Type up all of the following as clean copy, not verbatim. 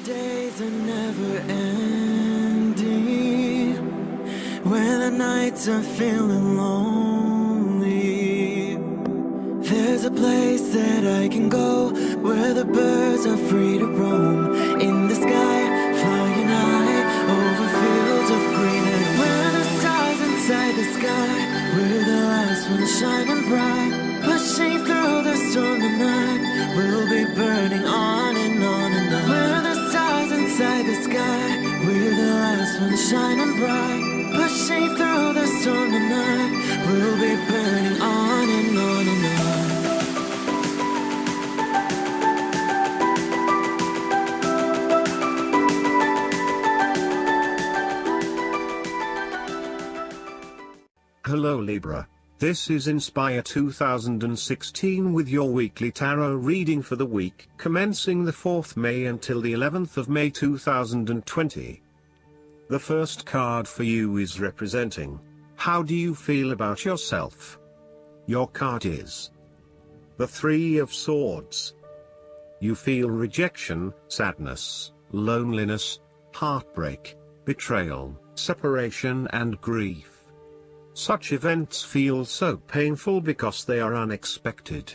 days are never ending, when the nights are feeling lonely, there's a place that I can go, where the birds are free to roam, in the sky, flying high, over fields of green, and where the stars inside the sky, we're the last ones shining bright, pushing through the storm tonight, we'll be burning on and on and on. We're the stars inside the sky, we're the last ones shining bright, pushing through the storm tonight, we'll be burning on and on and on. Hello Libra, this is Inspire 2016 with your weekly tarot reading for the week commencing the 4th May until the 11th of May 2020. The first card for you is representing, how do you feel about yourself? Your card is the Three of Swords. You feel rejection, sadness, loneliness, heartbreak, betrayal, separation and grief. Such events feel so painful because they are unexpected.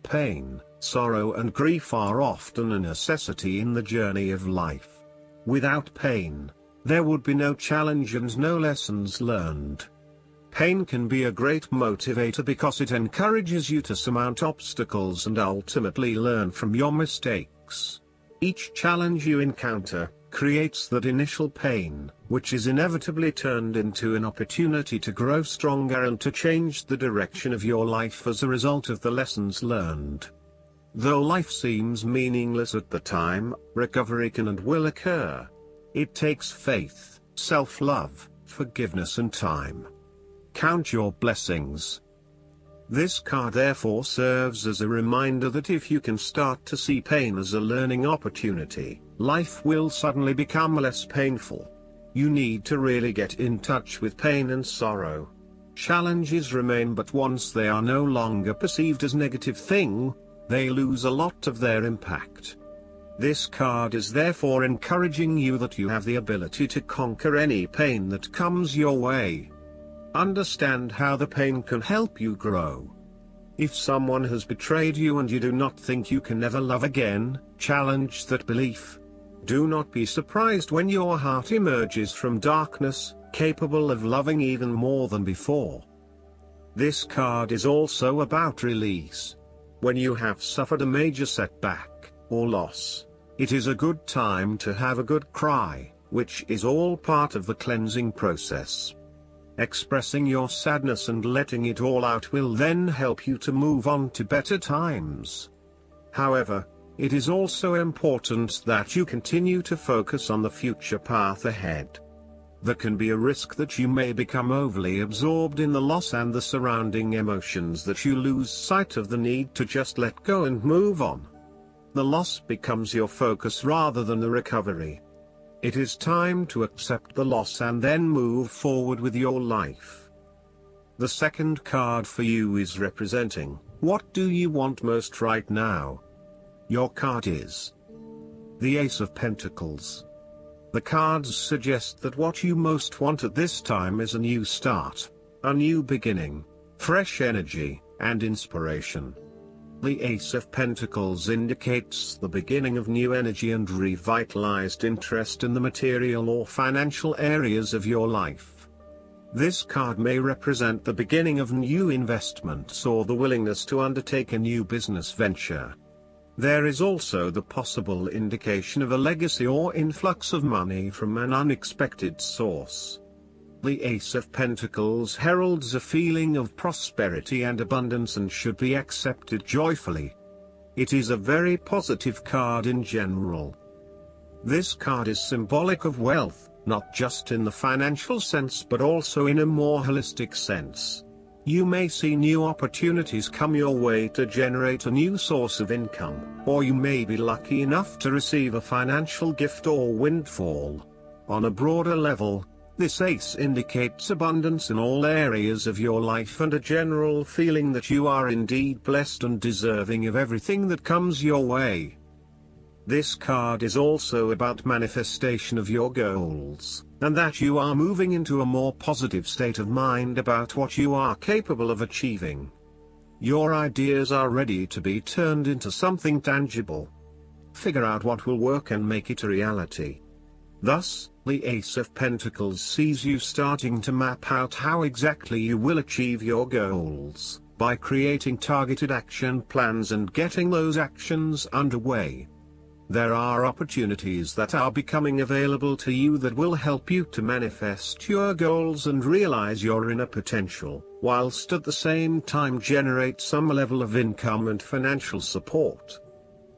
Pain, sorrow and grief are often a necessity in the journey of life. Without pain, there would be no challenge and no lessons learned. Pain can be a great motivator because it encourages you to surmount obstacles and ultimately learn from your mistakes. Each challenge you encounter creates that initial pain, which is inevitably turned into an opportunity to grow stronger and to change the direction of your life as a result of the lessons learned. Though life seems meaningless at the time, recovery can and will occur. It takes faith, self-love, forgiveness and time. Count your blessings. This card therefore serves as a reminder that if you can start to see pain as a learning opportunity, life will suddenly become less painful. You need to really get in touch with pain and sorrow. Challenges remain, but once they are no longer perceived as negative thing, they lose a lot of their impact. This card is therefore encouraging you that you have the ability to conquer any pain that comes your way. Understand how the pain can help you grow. If someone has betrayed you and you do not think you can never love again, challenge that belief. Do not be surprised when your heart emerges from darkness, capable of loving even more than before. This card is also about release. When you have suffered a major setback, or loss, it is a good time to have a good cry, which is all part of the cleansing process. Expressing your sadness and letting it all out will then help you to move on to better times. However, it is also important that you continue to focus on the future path ahead. There can be a risk that you may become overly absorbed in the loss and the surrounding emotions that you lose sight of the need to just let go and move on. The loss becomes your focus rather than the recovery. It is time to accept the loss and then move forward with your life. The second card for you is representing, what do you want most right now? Your card is the Ace of Pentacles. The cards suggest that what you most want at this time is a new start, a new beginning, fresh energy, and inspiration. The Ace of Pentacles indicates the beginning of new energy and revitalized interest in the material or financial areas of your life. This card may represent the beginning of new investments or the willingness to undertake a new business venture. There is also the possible indication of a legacy or influx of money from an unexpected source. The Ace of Pentacles heralds a feeling of prosperity and abundance and should be accepted joyfully. It is a very positive card in general. This card is symbolic of wealth, not just in the financial sense but also in a more holistic sense. You may see new opportunities come your way to generate a new source of income, or you may be lucky enough to receive a financial gift or windfall. On a broader level, this ace indicates abundance in all areas of your life and a general feeling that you are indeed blessed and deserving of everything that comes your way. This card is also about manifestation of your goals, and that you are moving into a more positive state of mind about what you are capable of achieving. Your ideas are ready to be turned into something tangible. Figure out what will work and make it a reality. Thus, the Ace of Pentacles sees you starting to map out how exactly you will achieve your goals, by creating targeted action plans and getting those actions underway. There are opportunities that are becoming available to you that will help you to manifest your goals and realize your inner potential, whilst at the same time generate some level of income and financial support.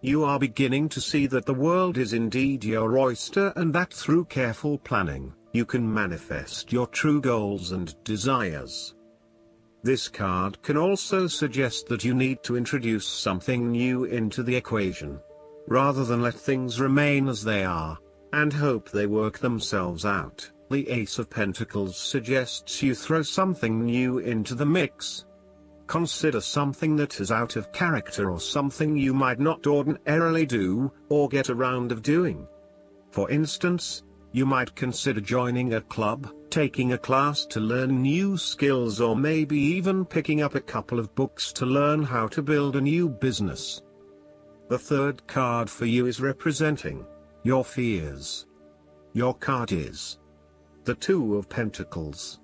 You are beginning to see that the world is indeed your oyster and that through careful planning, you can manifest your true goals and desires. This card can also suggest that you need to introduce something new into the equation, rather than let things remain as they are, and hope they work themselves out. The Ace of Pentacles suggests you throw something new into the mix. Consider something that is out of character or something you might not ordinarily do, or get around of doing. For instance, you might consider joining a club, taking a class to learn new skills, or maybe even picking up a couple of books to learn how to build a new business. The third card for you is representing your fears. Your card is the Two of Pentacles.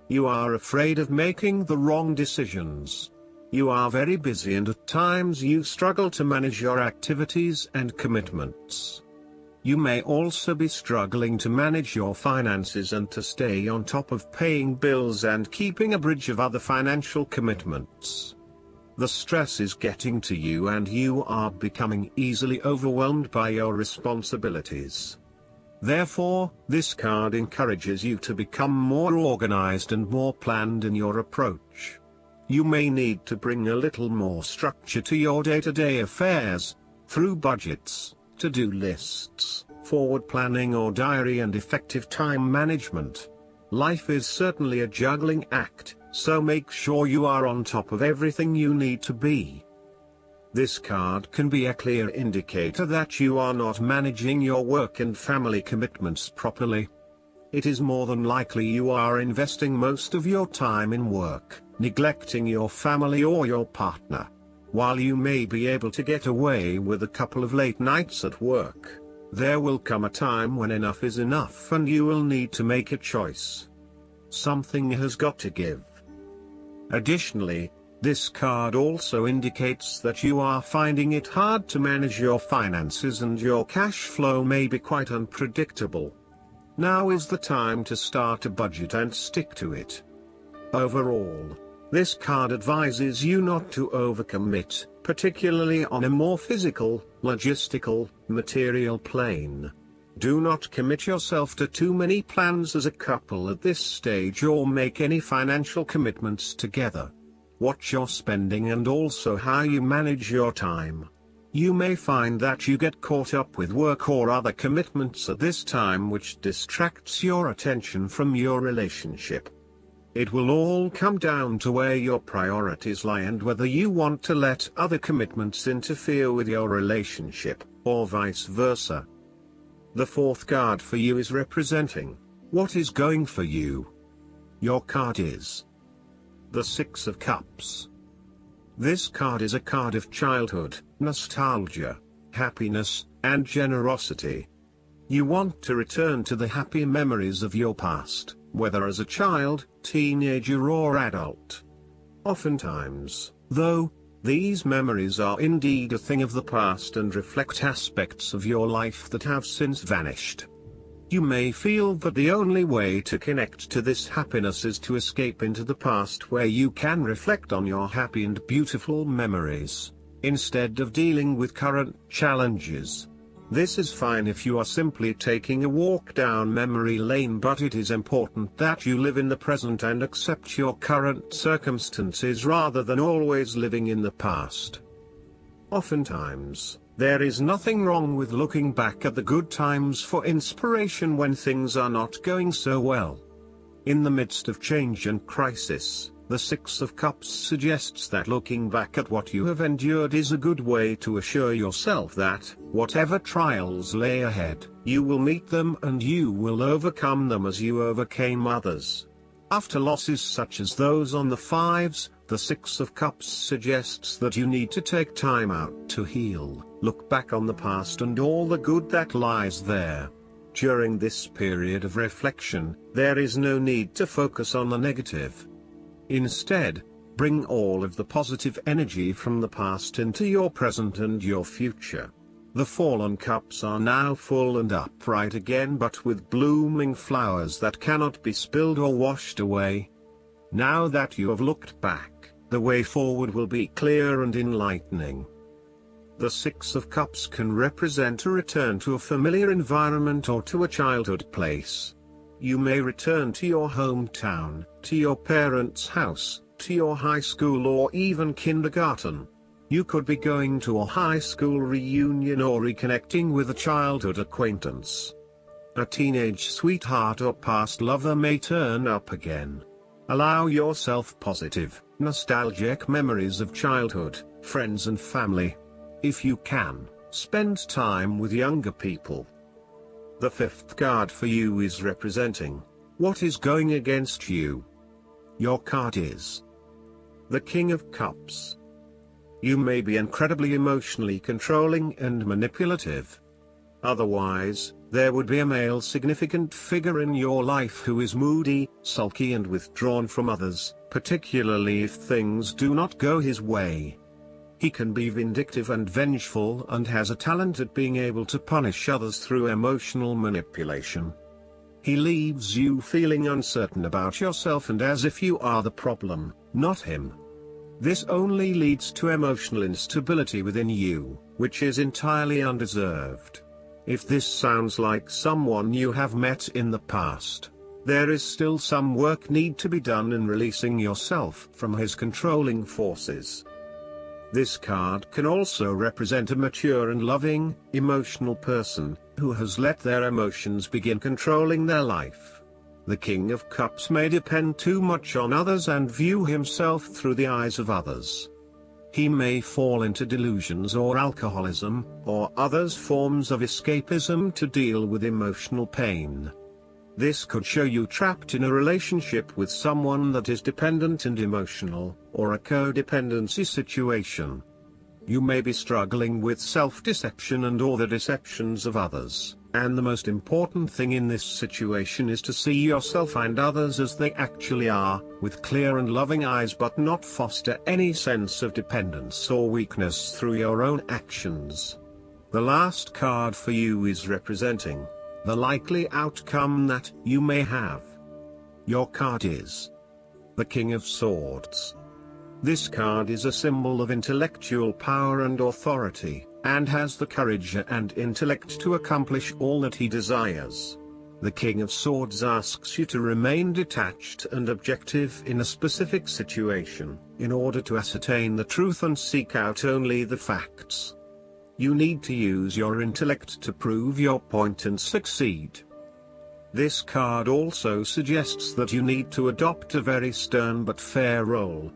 You are afraid of making the wrong decisions. You are very busy and at times you struggle to manage your activities and commitments. You may also be struggling to manage your finances and to stay on top of paying bills and keeping a bridge of other financial commitments. The stress is getting to you and you are becoming easily overwhelmed by your responsibilities. Therefore, this card encourages you to become more organized and more planned in your approach. You may need to bring a little more structure to your day-to-day affairs, through budgets, to-do lists, forward planning or diary and effective time management. Life is certainly a juggling act, so make sure you are on top of everything you need to be. This card can be a clear indicator that you are not managing your work and family commitments properly. It is more than likely you are investing most of your time in work, neglecting your family or your partner. While you may be able to get away with a couple of late nights at work, there will come a time when enough is enough and you will need to make a choice. Something has got to give. Additionally, this card also indicates that you are finding it hard to manage your finances and your cash flow may be quite unpredictable. Now is the time to start a budget and stick to it. Overall, this card advises you not to overcommit, particularly on a more physical, logistical, material plane. Do not commit yourself to too many plans as a couple at this stage or make any financial commitments together. Watch your spending and also how you manage your time. You may find that you get caught up with work or other commitments at this time which distracts your attention from your relationship. It will all come down to where your priorities lie and whether you want to let other commitments interfere with your relationship, or vice versa. The fourth card for you is representing what is going for you. Your card is the Six of Cups. This card is a card of childhood, nostalgia, happiness, and generosity. You want to return to the happy memories of your past, whether as a child, teenager or adult. Oftentimes, though, these memories are indeed a thing of the past and reflect aspects of your life that have since vanished. You may feel that the only way to connect to this happiness is to escape into the past where you can reflect on your happy and beautiful memories, instead of dealing with current challenges. This is fine if you are simply taking a walk down memory lane, but it is important that you live in the present and accept your current circumstances rather than always living in the past. Oftentimes, there is nothing wrong with looking back at the good times for inspiration when things are not going so well. In the midst of change and crisis, The Six of Cups suggests that looking back at what you have endured is a good way to assure yourself that, whatever trials lay ahead, you will meet them and you will overcome them as you overcame others. After losses such as those on the fives, the Six of Cups suggests that you need to take time out to heal, look back on the past and all the good that lies there. During this period of reflection, there is no need to focus on the negative. Instead, bring all of the positive energy from the past into your present and your future. The fallen cups are now full and upright again, but with blooming flowers that cannot be spilled or washed away. Now that you have looked back, the way forward will be clear and enlightening. The Six of Cups can represent a return to a familiar environment or to a childhood place. You may return to your hometown, to your parents' house, to your high school or even kindergarten. You could be going to a high school reunion or reconnecting with a childhood acquaintance. A teenage sweetheart or past lover may turn up again. Allow yourself positive, nostalgic memories of childhood, friends and family. If you can, spend time with younger people. The fifth card for you is representing what is going against you. Your card is the King of Cups. You may be incredibly emotionally controlling and manipulative. Otherwise, there would be a male significant figure in your life who is moody, sulky and withdrawn from others, particularly if things do not go his way. He can be vindictive and vengeful and has a talent at being able to punish others through emotional manipulation. He leaves you feeling uncertain about yourself and as if you are the problem, not him. This only leads to emotional instability within you, which is entirely undeserved. If this sounds like someone you have met in the past, there is still some work need to be done in releasing yourself from his controlling forces. This card can also represent a mature and loving, emotional person, who has let their emotions begin controlling their life. The King of Cups may depend too much on others and view himself through the eyes of others. He may fall into delusions or alcoholism, or other forms of escapism to deal with emotional pain. This could show you trapped in a relationship with someone that is dependent and emotional, or a codependency situation. You may be struggling with self-deception and/or the deceptions of others, and the most important thing in this situation is to see yourself and others as they actually are, with clear and loving eyes, but not foster any sense of dependence or weakness through your own actions. The last card for you is representing the likely outcome that you may have. Your card is the King of Swords. This card is a symbol of intellectual power and authority, and has the courage and intellect to accomplish all that he desires. The King of Swords asks you to remain detached and objective in a specific situation, in order to ascertain the truth and seek out only the facts. You need to use your intellect to prove your point and succeed. This card also suggests that you need to adopt a very stern but fair role.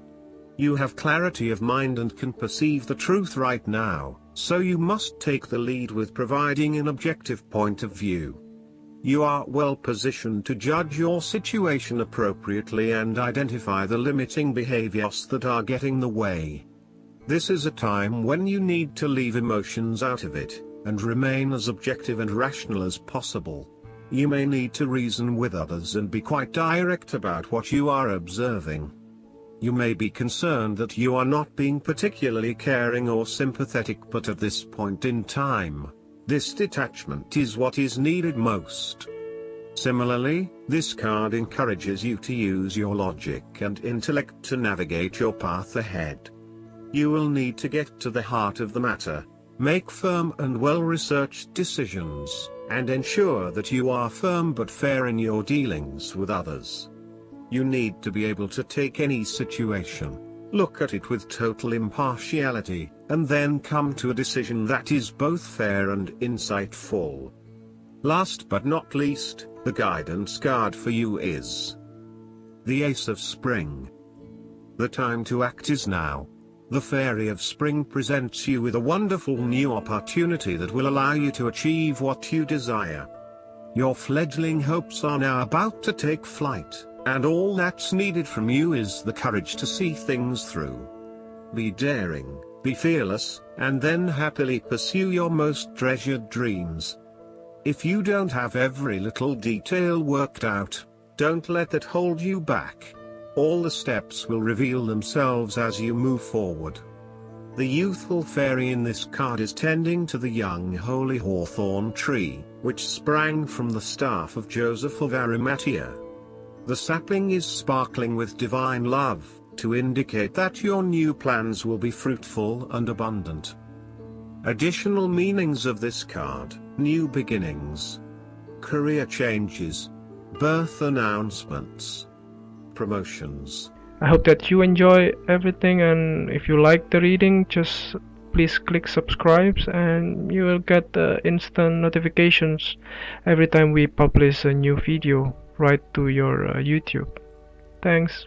You have clarity of mind and can perceive the truth right now, so you must take the lead with providing an objective point of view. You are well positioned to judge your situation appropriately and identify the limiting behaviors that are getting in the way. This is a time when you need to leave emotions out of it, and remain as objective and rational as possible. You may need to reason with others and be quite direct about what you are observing. You may be concerned that you are not being particularly caring or sympathetic, but at this point in time, this detachment is what is needed most. Similarly, this card encourages you to use your logic and intellect to navigate your path ahead. You will need to get to the heart of the matter, make firm and well-researched decisions, and ensure that you are firm but fair in your dealings with others. You need to be able to take any situation, look at it with total impartiality, and then come to a decision that is both fair and insightful. Last but not least, the guidance card for you is the Ace of Spring. The time to act is now. The Fairy of Spring presents you with a wonderful new opportunity that will allow you to achieve what you desire. Your fledgling hopes are now about to take flight, and all that's needed from you is the courage to see things through. Be daring, be fearless, and then happily pursue your most treasured dreams. If you don't have every little detail worked out, don't let that hold you back. All the steps will reveal themselves as you move forward. The youthful fairy in this card is tending to the young holy hawthorn tree, which sprang from the staff of Joseph of Arimathea. The sapling is sparkling with divine love, to indicate that your new plans will be fruitful and abundant. Additional meanings of this card: new beginnings, career changes, birth announcements, promotions. I hope that you enjoy everything, and if you like the reading, just please click subscribe and you will get instant notifications every time we publish a new video right to your YouTube. Thanks.